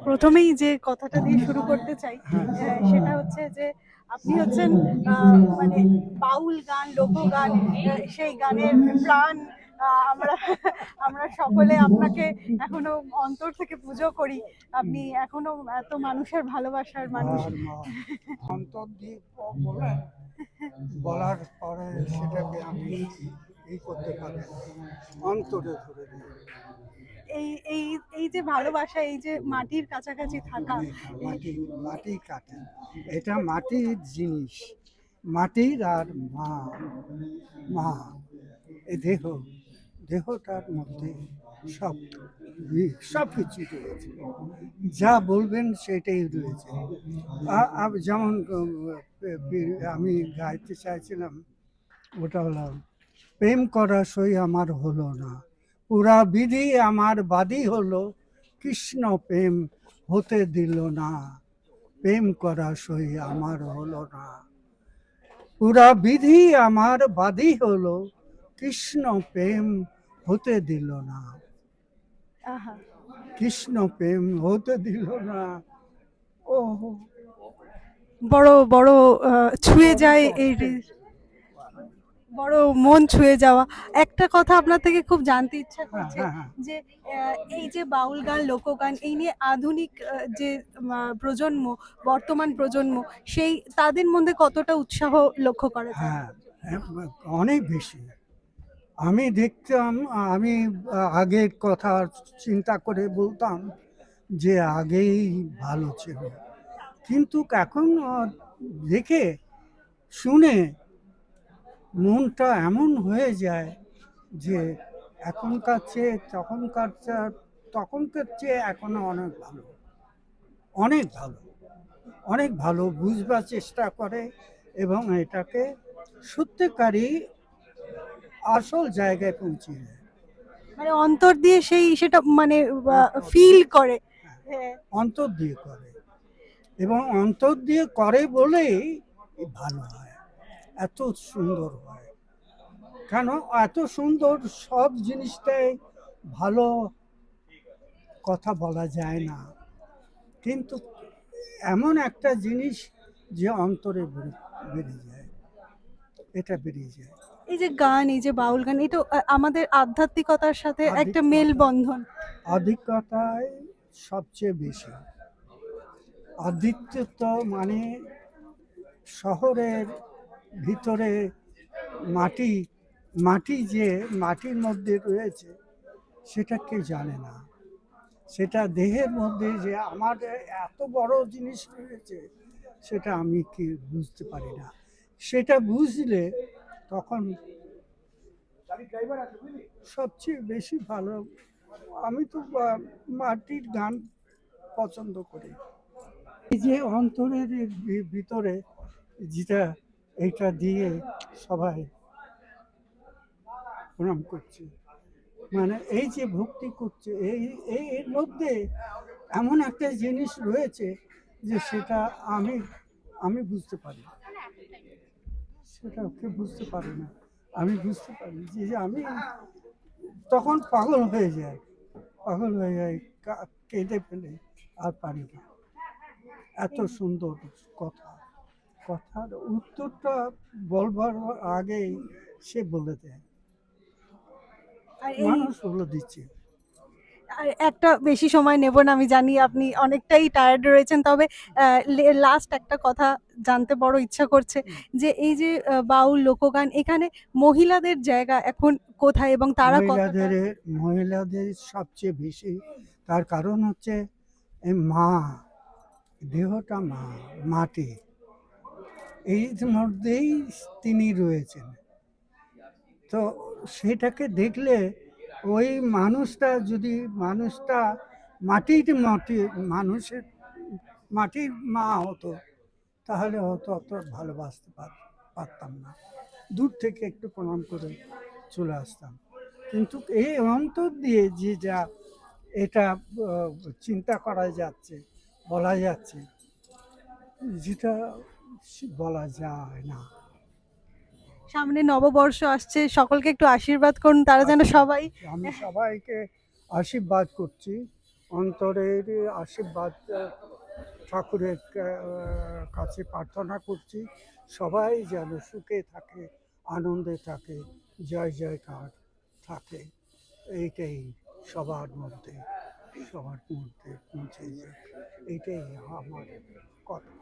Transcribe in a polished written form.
প্রথমেই যে কথাটা দিয়ে শুরু করতে চাই হ্যাঁ, সেটা হচ্ছে যে আপনি হচ্ছেন মানে বাউল গান, লোকগান, সেই গানের প্রাণ। আমরা আমরা সকলে আপনাকে এখনো অন্তর থেকে পুজো করি। আপনি এখনো এত মানুষের ভালোবাসার মানুষ। আর অন্তর দিয়ে বলেন, বলার পরে সেটাকে আমি করতে পারি, অন্তরে ধরে দিই। এই এই এই যে ভালোবাসা, এই যে মাটির কাছাকাছি থাকা, মাটি মাটি কাটে, এটা মাটির জিনিস, মাটির আর মা মা এ দেহটার মধ্যে সব সব কিছু রয়েছে, যা বলবেন সেটাই রয়েছে। যেমন আমি গাইতে চাইছিলাম, ওটা হলো, প্রেম করা সই আমার হলো না, পুরা বিধি আমার বাদী হলো, কৃষ্ণ প্রেম হতে দিল না, প্রেম করা সই আমার হলো না, পুরা বিধি আমার বাদী হলো, কৃষ্ণ প্রেম হতে দিল না, আহা, কৃষ্ণ প্রেম হতে দিল না। ও বড় বড় ছুঁয়ে যায় এই বড় মন ছুঁয়ে যাওয়া। একটা কথা আপনার থেকে খুব জানতে ইচ্ছা করছে, হ্যাঁ, হ্যাঁ। যে এই যে বাউল গান, লোকগান, এই নিয়ে আধুনিক যে প্রজন্ম, বর্তমান প্রজন্ম, সেই তাদের মধ্যে কতটা উৎসাহ লক্ষ্য করা যায়? হ্যাঁ, অনেক বেশি। আমি দেখতাম, আমি আগের কথা চিন্তা করে বলতাম যে আগেই ভালো ছিল, কিন্তু এখন দেখে শুনে মনটা এমন হয়ে যায় যে এখনকার চেয়ে তখনকার চেয়ে এখনো অনেক ভালো, অনেক ভালো, অনেক ভালো বুঝবার চেষ্টা করে, এবং এটাকে সত্যিকারই আসল জায়গায় পৌঁছে দেয়। মানে অন্তর দিয়ে সেটা মানে ফিল করে। হ্যাঁ। অন্তর দিয়ে করে, এবং অন্তর দিয়ে করে বলেই ভালো হয়, এত সুন্দর হয়। কেন এত সুন্দর, সব জিনিসটাই ভালো কথা বলা যায় না, কিন্তু এমন একটা জিনিস যে অন্তরে বেরিয়ে যায়, এটা বেরিয়ে যায়। এই যে গান, এই যে বাউল গান, এটা আমাদের আধ্যাত্মিকতার সাথে একটা মেলবন্ধন। আধিক্যতায় সবচেয়ে বেশি আধ্যাত্মিকতা মানে শহরের ভিতরে মাটি, মাটি যে মাটির মধ্যে রয়েছে সেটা কেউ জানে না, সেটা দেহের মধ্যে যে আমার এত বড় জিনিস রয়েছে সেটা আমি কি বুঝতে পারি না, সেটা বুঝলে তখন সবচেয়ে বেশি ভালো। আমি তো মাটির গান পছন্দ করি। এই যে অন্তরের ভিতরে যেটা, এইটা দিয়ে সবাই প্রণাম করছে, মানে এই যে ভক্তি করছে, এর মধ্যে এমন একটা জিনিস রয়েছে যে সেটা আমি আমি বুঝতে পারি, সেটা কেউ বুঝতে পারে না, আমি বুঝতে পারি যে আমি তখন পাগল হয়ে যাই, পাগল হয়ে যাই, কেঁদে ফেলে আর পারি না। এত সুন্দর কথা, কথার উত্তরটা বলবার আগেই সে বলে দেয়, আর এই মানুষ বলে দিচ্ছে। আর একটা বেশি সময় নেব না, আমি জানি আপনি অনেকটাই টায়ার্ড রয়েছেন, তবে লাস্ট একটা কথা জানতে বড় ইচ্ছা করছে, যে এই যে বাউল লোকগান, এখানে মহিলাদের জায়গা এখন কোথায় এবং তারা কতটা? মহিলাদের সবচেয়ে বেশি, তার কারণ হচ্ছে এই মা, দেহটা মা, মাটি, এই মধ্যেই তিনি রয়েছেন। তো সেটাকে দেখলে ওই মানুষটা মাটির মানুষের মাটির মা হতো, তাহলে হয়তো অত ভালোবাসতে পারতাম না, দূর থেকে একটু প্রণাম করে চলে আসতাম। কিন্তু এই অন্তর দিয়ে যে যা এটা চিন্তা করা যাচ্ছে, বলা যাচ্ছে, যেটা বলা যায় না। সামনে নববর্ষ আসছে, সকলকে একটু আশীর্বাদ করুন, তারা যেন সবাই। আমি সবাইকে আশীর্বাদ করছি অন্তরের আশীর্বাদ ঠাকুরের কাছে প্রার্থনা করছি সবাই যেন সুখে থাকে, আনন্দে থাকে, জয় জয়কার থাকে, এইটাই সবার মধ্যে পৌঁছে যায়, এইটাই আমার কথা।